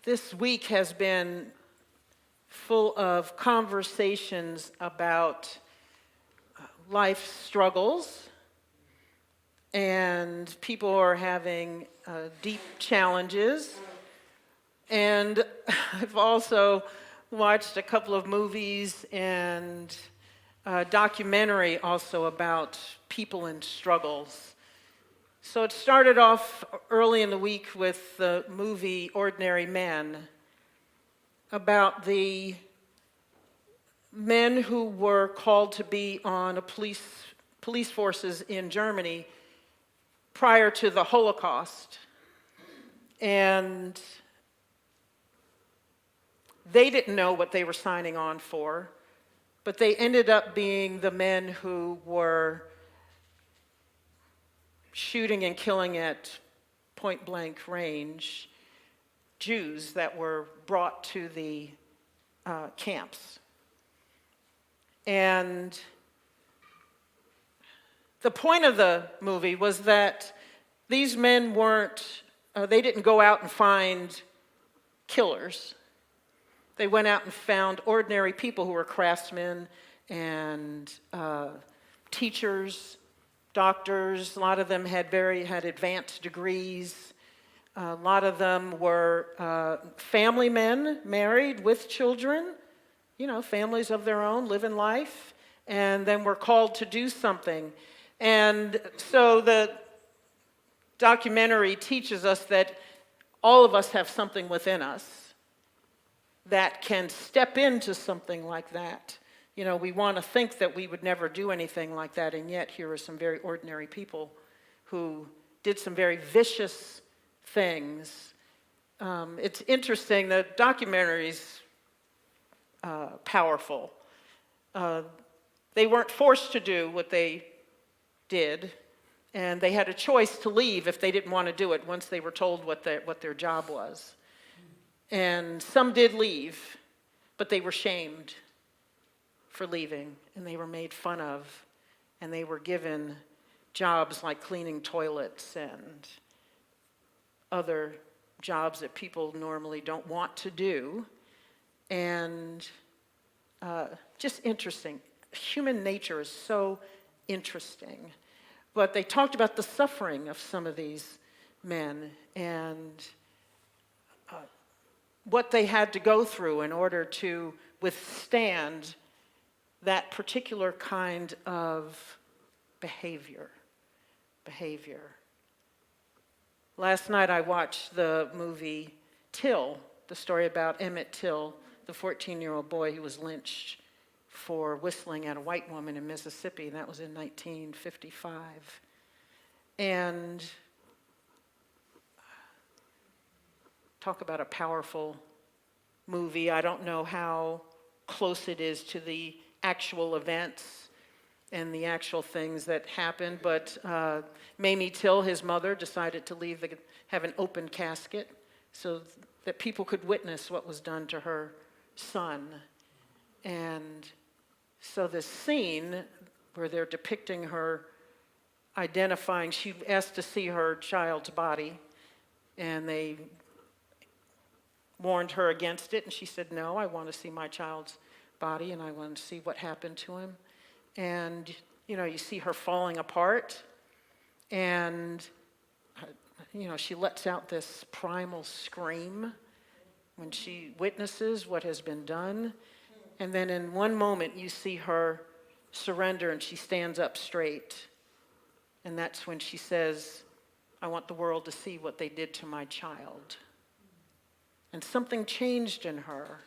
This week has been full of conversations about life struggles, and people are having deep challenges. And I've also watched a couple of movies and a documentary also about people in struggles. So it started off early in the week with the movie Ordinary Men, about the men who were called to be on police forces in Germany prior to the Holocaust. And they didn't know what they were signing on for, but they ended up being the men who were shooting and killing at point-blank range Jews that were brought to the camps. And the point of the movie was that these men they didn't go out and find killers. They went out and found ordinary people who were craftsmen and teachers, doctors. A lot of them had advanced degrees. A lot of them were family men, married with children, families of their own, living life, and then were called to do something. And so the documentary teaches us that all of us have something within us that can step into something like that. We want to think that we would never do anything like that, and yet here are some very ordinary people who did some very vicious things. It's interesting, the documentary's powerful. They weren't forced to do what they did, and they had a choice to leave if they didn't want to do it once they were told what their job was. And some did leave, but they were shamed for leaving, and they were made fun of, and they were given jobs like cleaning toilets and other jobs that people normally don't want to do. And just interesting. Human nature is so interesting. But they talked about the suffering of some of these men and what they had to go through in order to withstand that particular kind of behavior. Last night I watched the movie Till, the story about Emmett Till, the 14-year-old boy who was lynched for whistling at a white woman in Mississippi. That was in 1955. And talk about a powerful movie. I don't know how close it is to the actual events and the actual things that happened, but Mamie Till, his mother, decided to have an open casket so that people could witness what was done to her son. And so this scene where they're depicting her identifying, she asked to see her child's body, and they warned her against it, and she said, no, I want to see my child's body, and I want to see what happened to him. And, you see her falling apart, and, she lets out this primal scream when she witnesses what has been done. And then in one moment, you see her surrender, and she stands up straight. And that's when she says, I want the world to see what they did to my child. And something changed in her.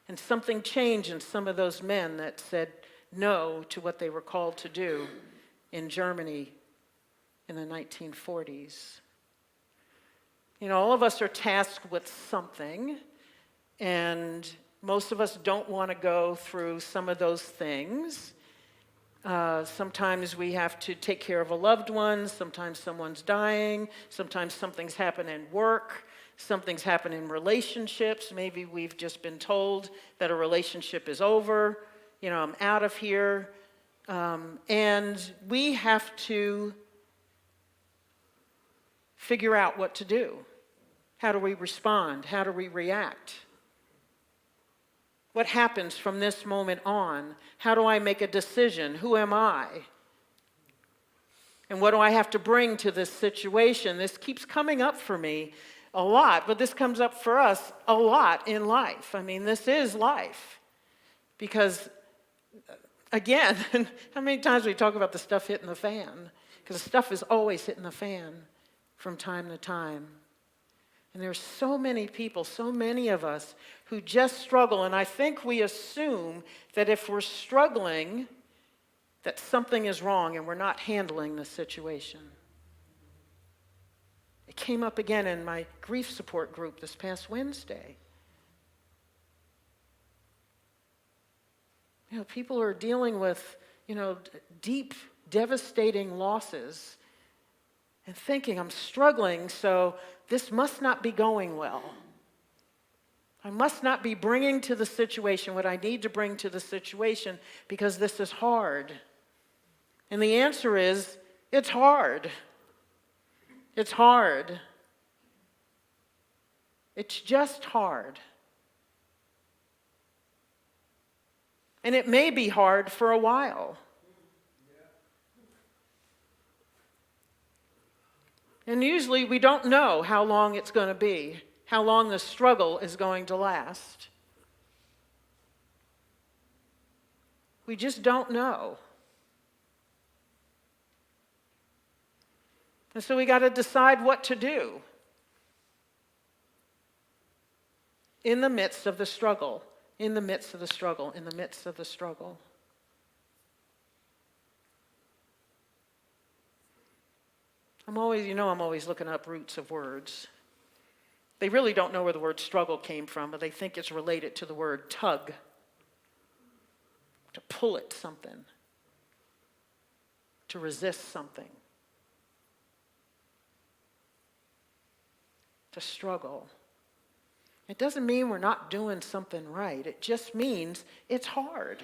And something changed in some of those men that said no to what they were called to do in Germany in the 1940s. All of us are tasked with something, and most of us don't want to go through some of those things. Sometimes we have to take care of a loved one, sometimes someone's dying, sometimes something's happened in work, something's happened in relationships. Maybe we've just been told that a relationship is over, I'm out of here. And we have to figure out what to do. How do we respond? How do we react? What happens from this moment on? How do I make a decision? Who am I? And what do I have to bring to this situation? This keeps coming up for me a lot, but this comes up for us a lot in life. I mean, this is life. Because, again, how many times we talk about the stuff hitting the fan? Because the stuff is always hitting the fan from time to time. And there's so many people, so many of us who just struggle. And I think we assume that if we're struggling, that something is wrong and we're not handling the situation. It came up again in my grief support group this past Wednesday. You know, people are dealing with, deep, devastating losses and thinking, I'm struggling, so this must not be going well. I must not be bringing to the situation what I need to bring to the situation because this is hard. And the answer is, it's hard. It's hard. It's just hard. And it may be hard for a while. And usually we don't know how long it's going to be, how long the struggle is going to last. We just don't know. And so we got to decide what to do in the midst of the struggle, in the midst of the struggle, in the midst of the struggle. I'm always looking up roots of words. They really don't know where the word struggle came from, but they think it's related to the word tug, to pull at something, to resist something, to struggle. It doesn't mean we're not doing something right. It just means it's hard.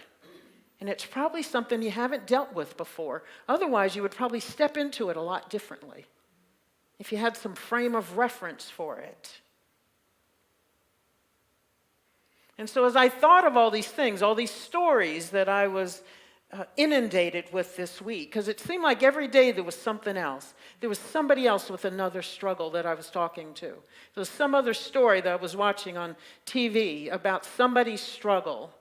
And it's probably something you haven't dealt with before. Otherwise, you would probably step into it a lot differently if you had some frame of reference for it. And so as I thought of all these things, all these stories that I was inundated with this week, because it seemed like every day there was something else. There was somebody else with another struggle that I was talking to. There was some other story that I was watching on TV about somebody's struggle.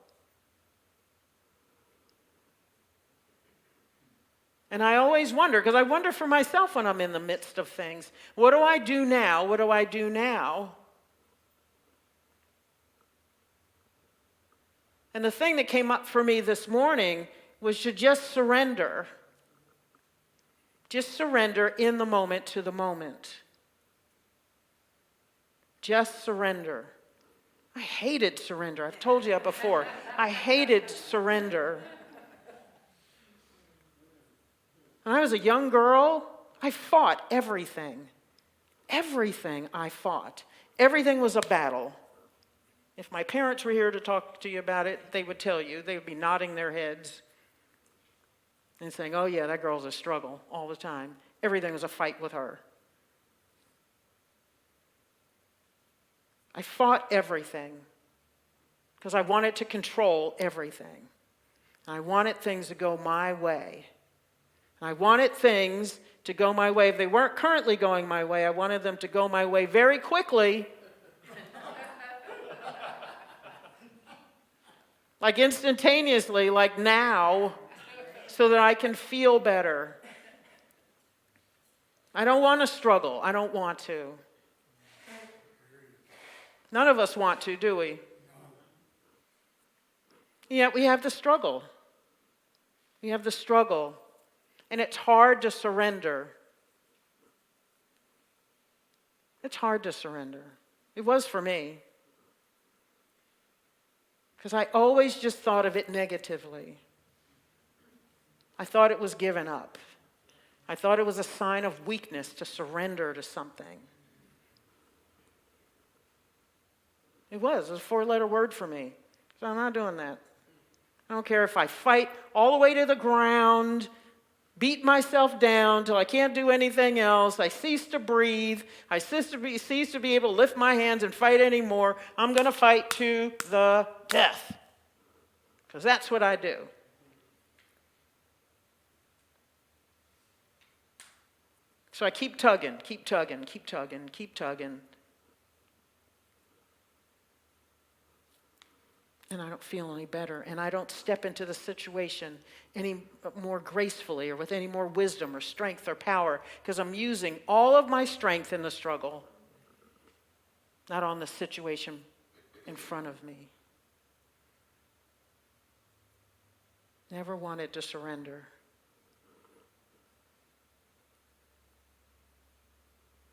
And I always wonder, because I wonder for myself when I'm in the midst of things, what do I do now? What do I do now? And the thing that came up for me this morning was to just surrender. Just surrender in the moment to the moment. Just surrender. I hated surrender. I've told you that before. I hated surrender. When I was a young girl, I fought everything. Everything I fought. Everything was a battle. If my parents were here to talk to you about it, they would tell you. They would be nodding their heads and saying, oh yeah, that girl's a struggle all the time. Everything was a fight with her. I fought everything because I wanted to control everything. I wanted things to go my way. I wanted things to go my way. If they weren't currently going my way, I wanted them to go my way very quickly. Like instantaneously, like now, so that I can feel better. I don't want to struggle. I don't want to. None of us want to, do we? Yet we have the struggle. We have the struggle. And it's hard to surrender. It's hard to surrender. It was for me. Because I always just thought of it negatively. I thought it was giving up. I thought it was a sign of weakness to surrender to something. It was a four-letter word for me. So I'm not doing that. I don't care if I fight all the way to the ground. beat myself down till I can't do anything else. I cease to breathe. I cease to be able to lift my hands and fight anymore. I'm going to fight to the death. Because that's what I do. So I keep tugging, keep tugging, keep tugging, keep tugging. And I don't feel any better. And I don't step into the situation any more gracefully or with any more wisdom or strength or power, because I'm using all of my strength in the struggle, not on the situation in front of me. Never wanted to surrender.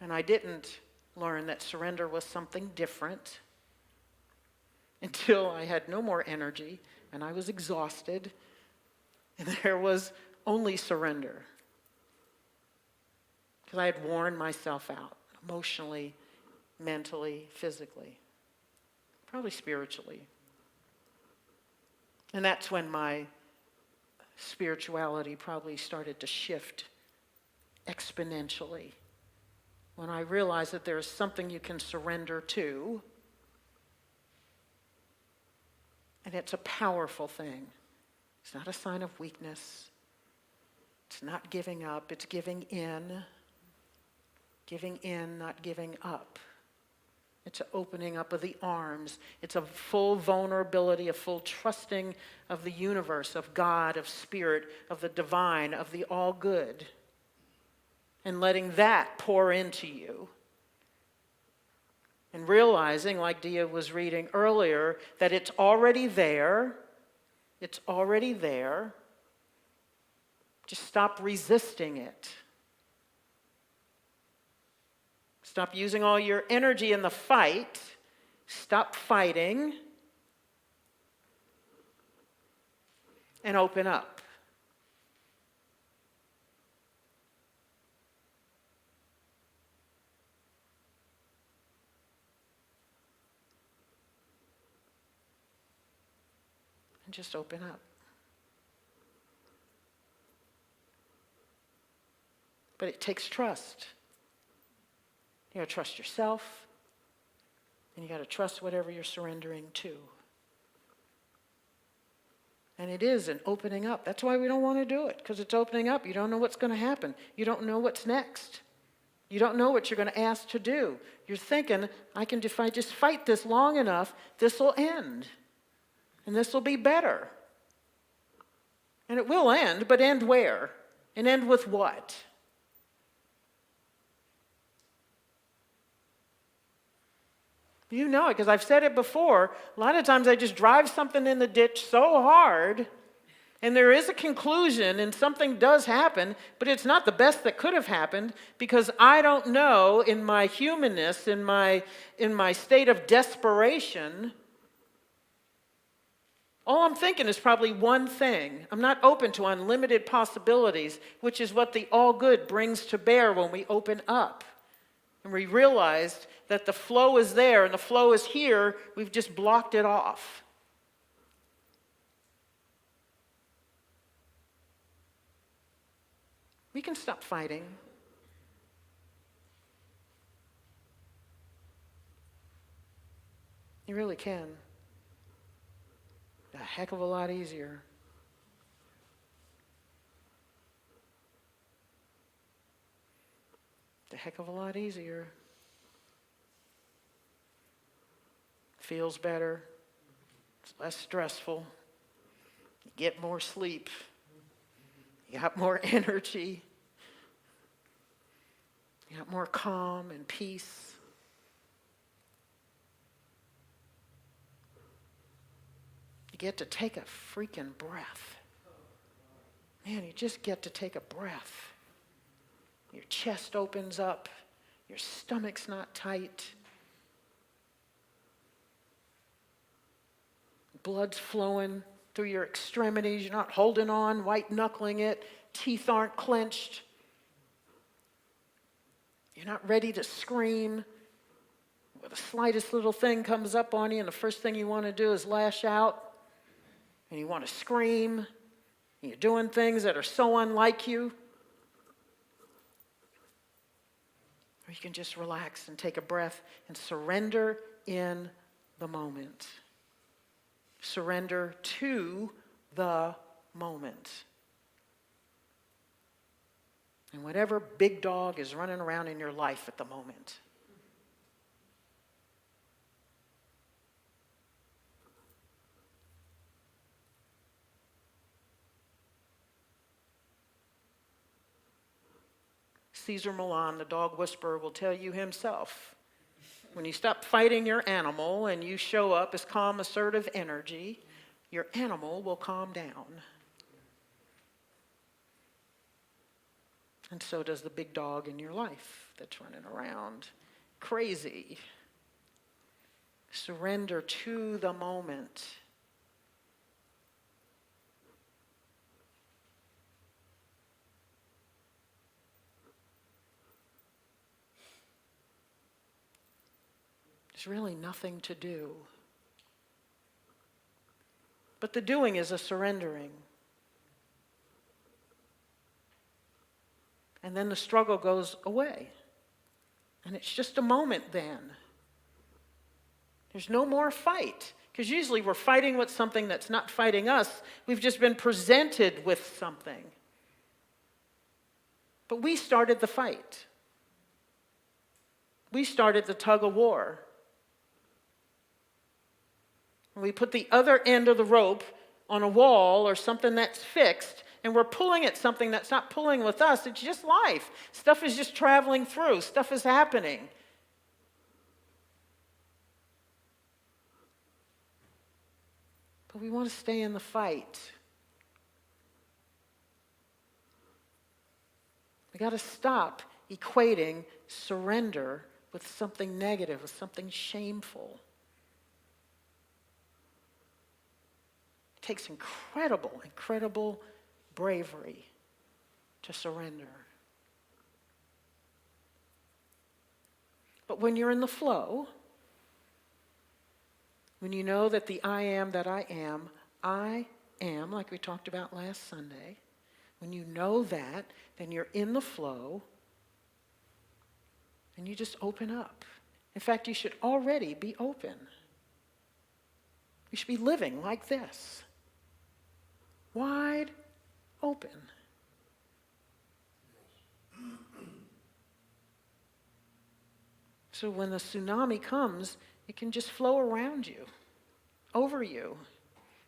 And I didn't learn that surrender was something different until I had no more energy and I was exhausted and there was only surrender. Because I had worn myself out emotionally, mentally, physically, probably spiritually. And that's when my spirituality probably started to shift exponentially. When I realized that there is something you can surrender to, and it's a powerful thing. It's not a sign of weakness. It's not giving up. It's giving in. Giving in, not giving up. It's an opening up of the arms. It's a full vulnerability, a full trusting of the universe, of God, of spirit, of the divine, of the all good. And letting that pour into you. And realizing, like Dia was reading earlier, that it's already there. It's already there. Just stop resisting it. Stop using all your energy in the fight. Stop fighting. And open up. Just open up. But it takes trust. You got to trust yourself, and you got to trust whatever you're surrendering to. And it is an opening up. That's why we don't want to do it, because it's opening up. You don't know what's going to happen. You don't know what's next. You don't know what you're going to ask to do. You're thinking, if I just fight this long enough, this will end. And this will be better. And it will end, but end where? And end with what? You know it, because I've said it before. A lot of times I just drive something in the ditch so hard, and there is a conclusion, and something does happen, but it's not the best that could have happened, because I don't know, in my humanness, in my state of desperation, all I'm thinking is probably one thing. I'm not open to unlimited possibilities, which is what the all good brings to bear when we open up. And we realized that the flow is there and the flow is here. We've just blocked it off. We can stop fighting. You really can. A heck of a lot easier. A heck of a lot easier. Feels better. It's less stressful. You get more sleep. You got more energy. You got more calm and peace. You get to take a freaking breath. Man, you just get to take a breath. Your chest opens up. Your stomach's not tight. Blood's flowing through your extremities. You're not holding on, white-knuckling it. Teeth aren't clenched. You're not ready to scream. When the slightest little thing comes up on you, and the first thing you want to do is lash out. And you want to scream. You're doing things that are so unlike you. Or you can just relax and take a breath and surrender in the moment. Surrender to the moment. And whatever big dog is running around in your life at the moment. Caesar Milan, the dog whisperer, will tell you himself, when you stop fighting your animal and you show up as calm, assertive energy, your animal will calm down. And so does the big dog in your life that's running around crazy. Surrender to the moment. There's really nothing to do. But the doing is a surrendering. And then the struggle goes away. And it's just a moment then. There's no more fight. Because usually we're fighting with something that's not fighting us. We've just been presented with something. But we started the fight. We started the tug of war. We put the other end of the rope on a wall or something that's fixed, and we're pulling at something that's not pulling with us. It's just life. Stuff is just traveling through. Stuff is happening. But we want to stay in the fight. We got to stop equating surrender with something negative, with something shameful. It takes incredible bravery to surrender. But when you're in the flow, when you know that the I am that I am, like we talked about last Sunday, when you know that, then you're in the flow and you just open up. In fact, you should already be open. You should be living like this. Wide open. So when the tsunami comes, it can just flow around you, over you.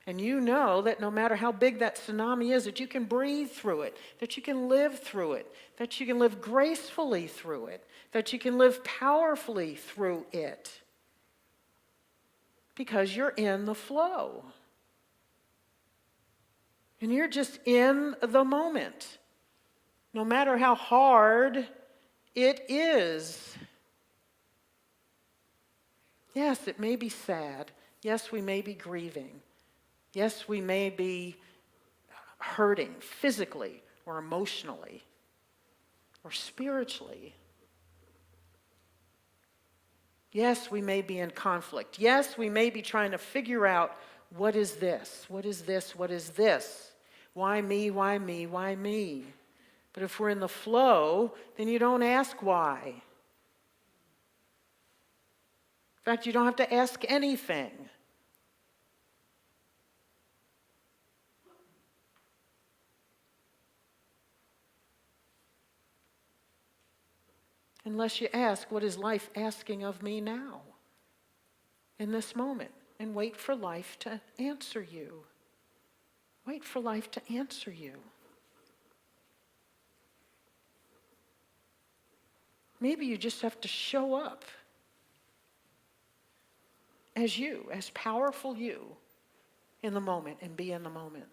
And you know that no matter how big that tsunami is, that you can breathe through it, that you can live through it, that you can live gracefully through it, that you can live powerfully through it. Because you're in the flow. And you're just in the moment. No matter how hard it is. Yes, it may be sad. Yes, we may be grieving. Yes, we may be hurting physically or emotionally or spiritually. Yes, we may be in conflict. Yes, we may be trying to figure out, what is this? What is this? What is this? Why me? Why me? Why me? But if we're in the flow, then you don't ask why. In fact, you don't have to ask anything. Unless you ask, what is life asking of me now? In this moment. And wait for life to answer you. Wait for life to answer you. Maybe you just have to show up as you, as powerful you, in the moment and be in the moment.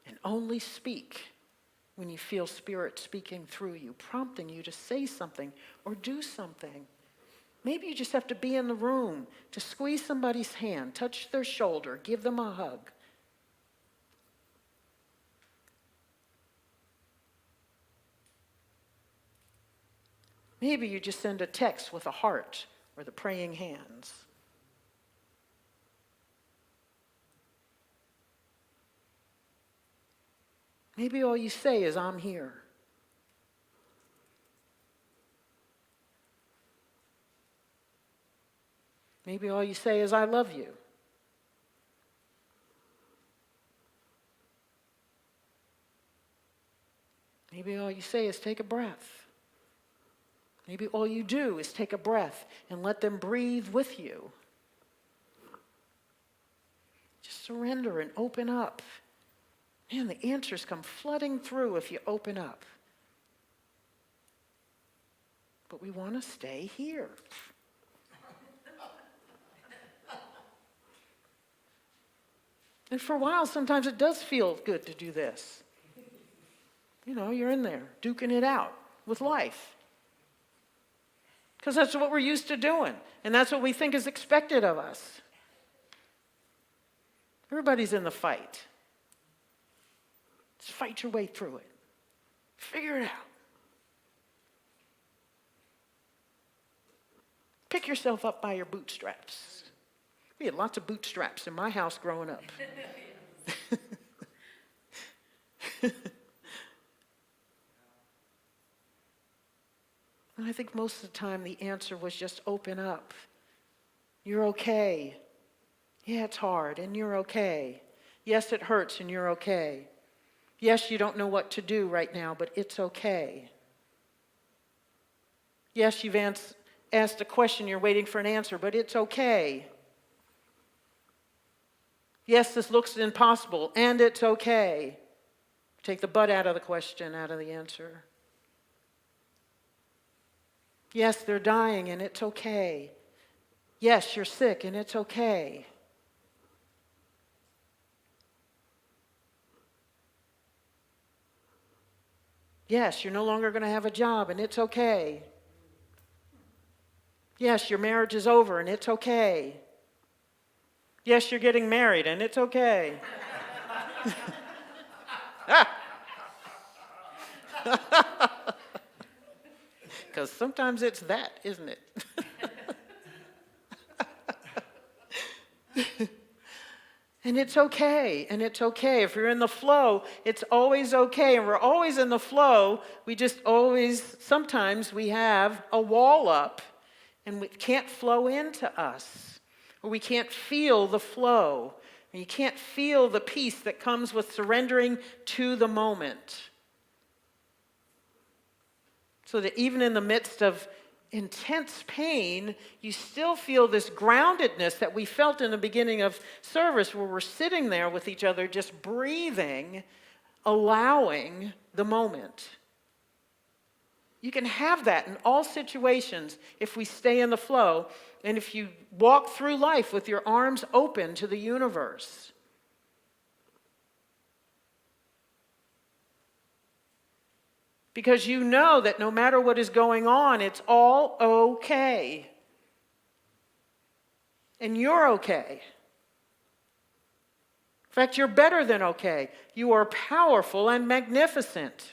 And only speak when you feel Spirit speaking through you, prompting you to say something or do something. Maybe you just have to be in the room to squeeze somebody's hand, touch their shoulder, give them a hug. Maybe you just send a text with a heart or the praying hands. Maybe all you say is, I'm here. Maybe all you say is, I love you. Maybe all you say is, take a breath. Maybe all you do is take a breath and let them breathe with you. Just surrender and open up. Man, the answers come flooding through if you open up. But we want to stay here. And for a while, sometimes it does feel good to do this. You know, you're in there, duking it out with life. Because that's what we're used to doing. And that's what we think is expected of us. Everybody's in the fight. Just fight your way through it. Figure it out. Pick yourself up by your bootstraps. We had lots of bootstraps in my house growing up. And I think most of the time the answer was just open up. You're okay. Yeah, it's hard, and you're okay. Yes, it hurts, and you're okay. Yes, you don't know what to do right now, but it's okay. Yes, you've asked a question, you're waiting for an answer, but it's okay. Yes, this looks impossible, and it's okay. Take the but out of the question, out of the answer. Yes, they're dying, and it's okay. Yes, you're sick, and it's okay. Yes, you're no longer going to have a job, and it's okay. Yes, your marriage is over, and it's okay. Yes, you're getting married, and it's okay. Because sometimes it's that, isn't it? And it's okay, and it's okay. If you're in the flow, it's always okay, and we're always in the flow. We just always, sometimes we have a wall up, and it can't flow into us, or we can't feel the flow, and you can't feel the peace that comes with surrendering to the moment. So that even in the midst of intense pain, you still feel this groundedness that we felt in the beginning of service, where we're sitting there with each other, just breathing, allowing the moment. You can have that in all situations if we stay in the flow, and if you walk through life with your arms open to the universe. Because you know that no matter what is going on, it's all okay. And you're okay. In fact, you're better than okay. You are powerful and magnificent.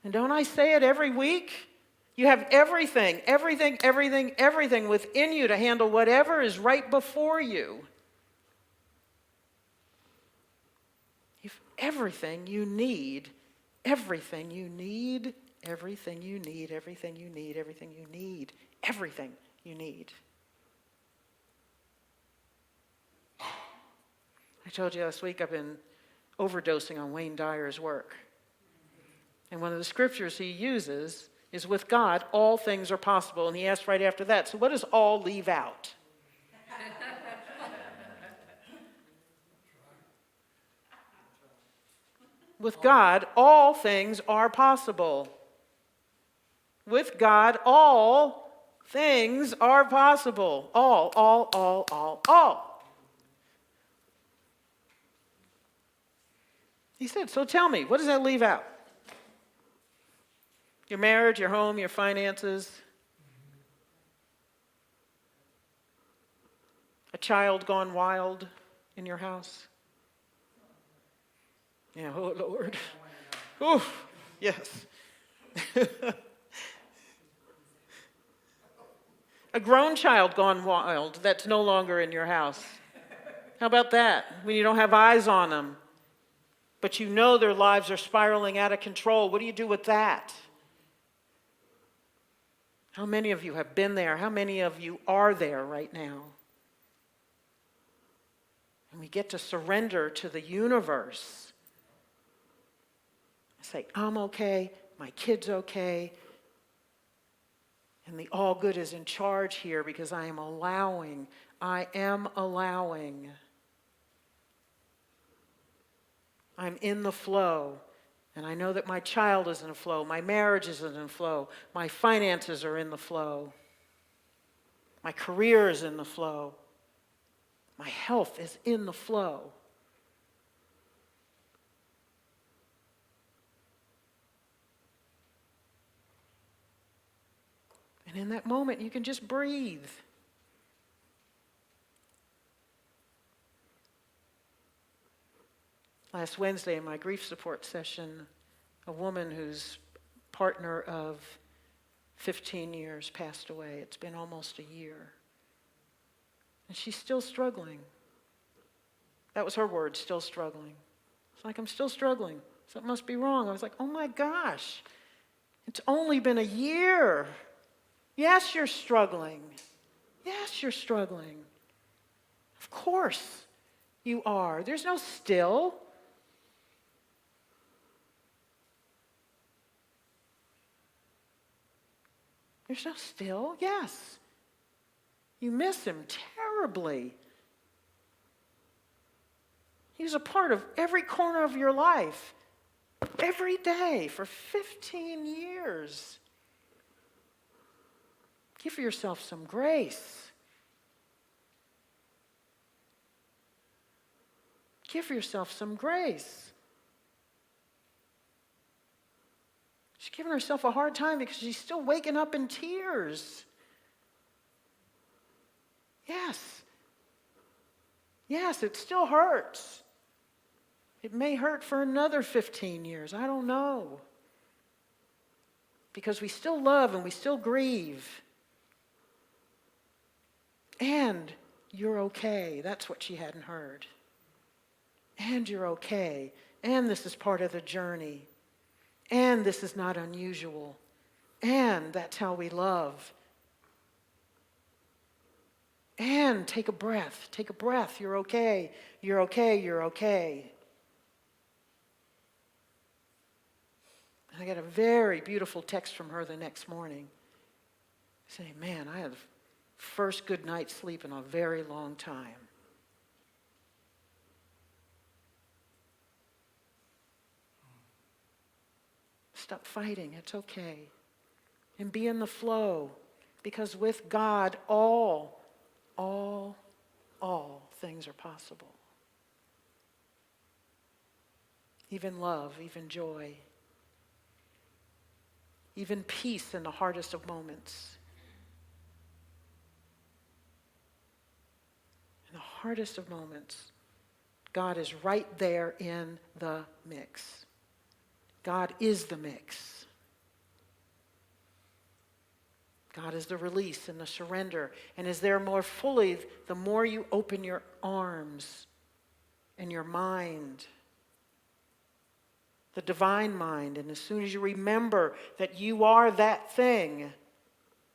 And don't I say it every week? You have everything within you to handle whatever is right before you. Everything you need, everything you need, everything you need, everything you need, everything you need, everything you need. I told you last week I've been overdosing on Wayne Dyer's work. And one of the scriptures he uses is, with God, all things are possible. And he asked right after that, so what does all leave out? With God, all things are possible. With God, all things are possible. All. He said, so tell me, what does that leave out? Your marriage, your home, your finances, a child gone wild in your house? Yeah, oh Lord. Oh, yes. A grown child gone wild that's no longer in your house. How about that? When you don't have eyes on them, but you know their lives are spiraling out of control. What do you do with that? How many of you have been there? How many of you are there right now? And we get to surrender to the universe. Say, I'm okay, my kid's okay, and the all good is in charge here because I am allowing. I'm in the flow. And I know that my child is in the flow, my marriage is in the flow, my finances are in the flow, my career is in the flow, my health is in the flow. And in that moment, you can just breathe. Last Wednesday in my grief support session, a woman whose partner of 15 years passed away. It's been almost a year. And she's still struggling. That was her word, still struggling. It's like, I'm still struggling. Something must be wrong. I was like, oh my gosh, it's only been a year. Yes, you're struggling. Yes, you're struggling. Of course you are. There's no still. There's no still. Yes. You miss him terribly. He was a part of every corner of your life, every day for 15 years. Give yourself some grace. Give yourself some grace. She's giving herself a hard time because she's still waking up in tears. Yes. Yes, it still hurts. It may hurt for another 15 years. I don't know. Because we still love and we still grieve. And you're okay. That's what she hadn't heard. And you're okay. And this is part of the journey. And this is not unusual. And that's how we love. And take a breath. Take a breath. You're okay. You're okay. You're okay. I got a very beautiful text from her the next morning saying, man, I had the first good night's sleep in a very long time. Stop fighting. It's okay. And be in the flow. Because with God, all things are possible. Even love, even joy. Even peace in the hardest of moments. In the hardest of moments, God is right there in the mix. God is the mix. God is the release and the surrender, and is there more fully the more you open your arms and your mind, the divine mind, and as soon as you remember that you are that thing,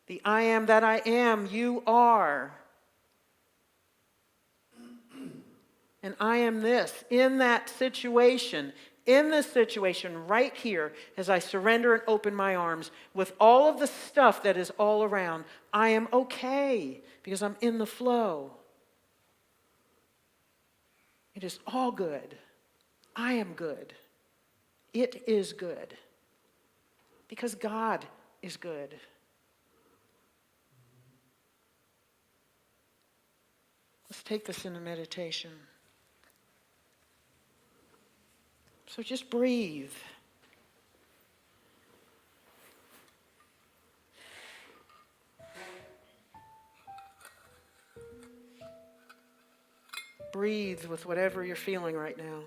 the I am that I am, you are. And I am this, in that situation, in this situation right here, as I surrender and open my arms, with all of the stuff that is all around, I am okay because I'm in the flow. It is all good. I am good. It is good. Because God is good. Let's take this in a meditation. So just breathe. Breathe with whatever you're feeling right now.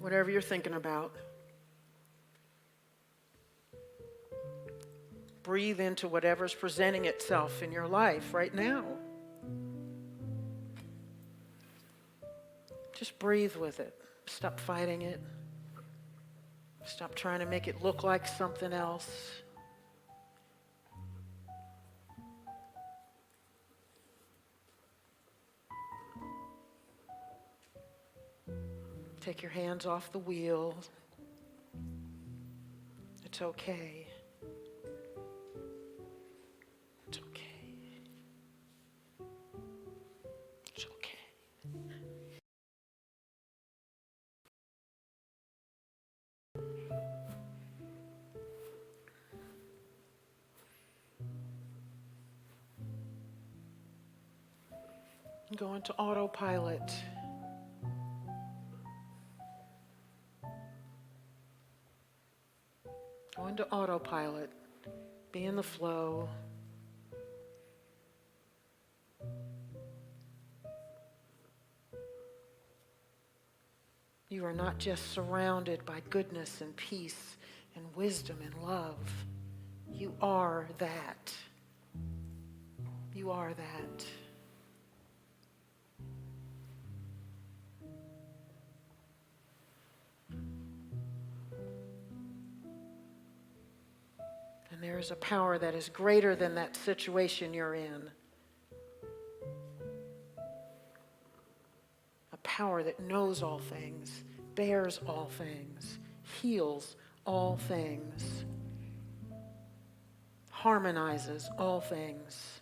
Whatever you're thinking about. Breathe into whatever's presenting itself in your life right now. Just breathe with it. Stop fighting it. Stop trying to make it look like something else. Take your hands off the wheel. It's okay. It's okay. It's okay. Go into autopilot. Go into autopilot. Be in the flow. You are not just surrounded by goodness and peace and wisdom and love. You are that. You are that. And there is a power that is greater than that situation you're in. A power that knows all things, bears all things, heals all things, harmonizes all things.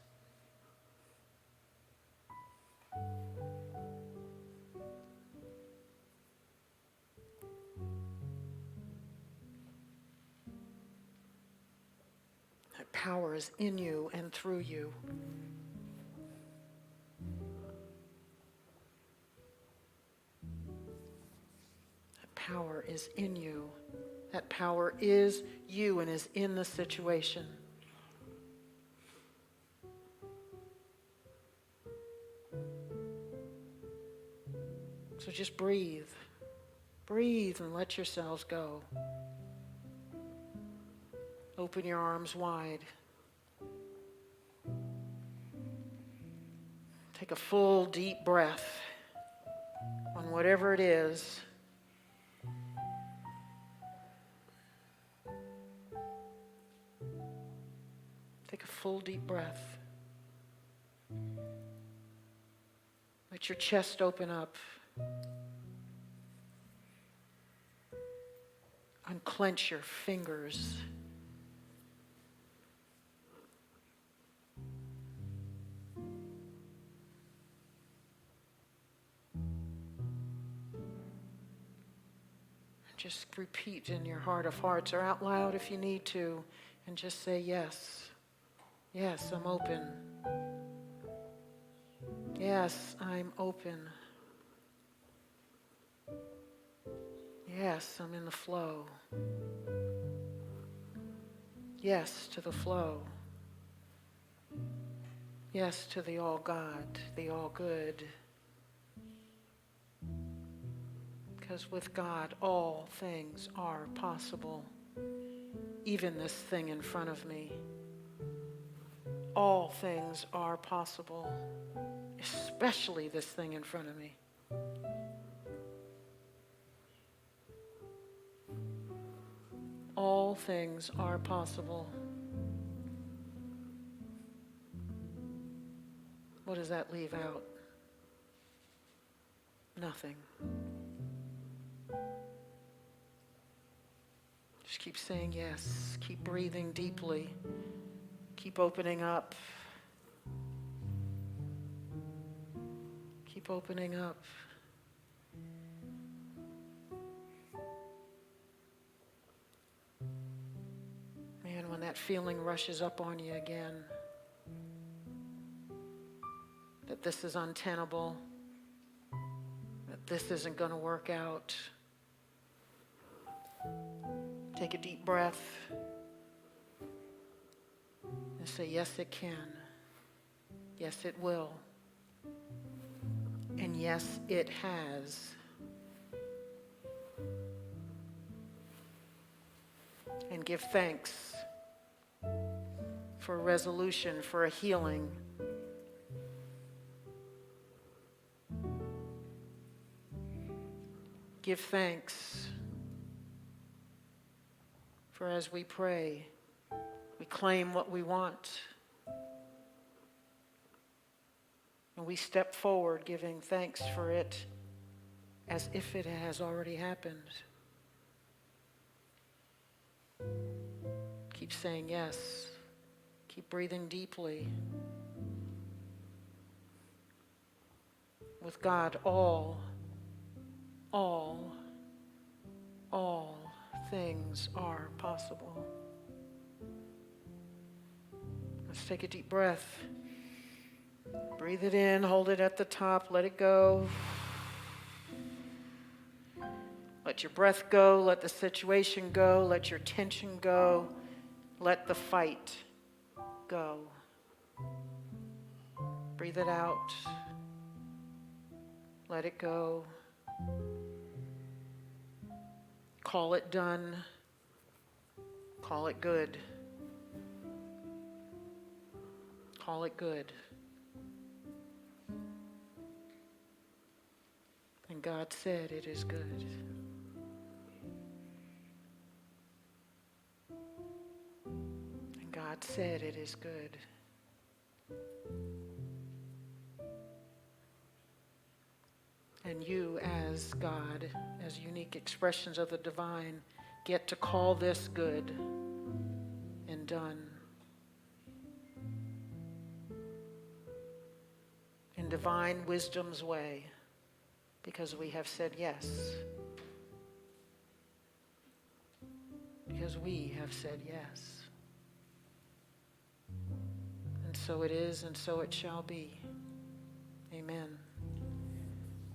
That power is in you and through you. That power is in you. That power is you and is in the situation. So just breathe. Breathe and let yourselves go. Open your arms wide. Take a full, deep breath on whatever it is. Take a full, deep breath. Let your chest open up. Unclench your fingers. Just repeat in your heart of hearts or out loud if you need to, and just say, yes. Yes, I'm open. Yes, I'm open. Yes, I'm in the flow. Yes to the flow. Yes to the all God, the all good. Because with God, all things are possible. Even this thing in front of me. All things are possible. Especially this thing in front of me. All things are possible. What does that leave out? Nothing. Just keep saying yes. Keep breathing deeply. Keep opening up. Keep opening up. Man, when that feeling rushes up on you again, that this is untenable, that this isn't going to work out, take a deep breath and say, yes, it can. Yes, it will. And yes, it has. And give thanks for a resolution, for a healing. give thanks. For as we pray, we claim what we want. And we step forward giving thanks for it as if it has already happened. Keep saying yes. Keep breathing deeply. With God, all things are possible. Let's take a deep breath. Breathe it in, hold it at the top, let it go. Let your breath go, let the situation go, let your tension go, let the fight go. Breathe it out. Let it go. Call it done. Call it good. Call it good. And God said it is good. And God said it is good. And you, as God, as unique expressions of the divine, get to call this good and done. In divine wisdom's way, because we have said yes. Because we have said yes. And so it is, and so it shall be. Amen.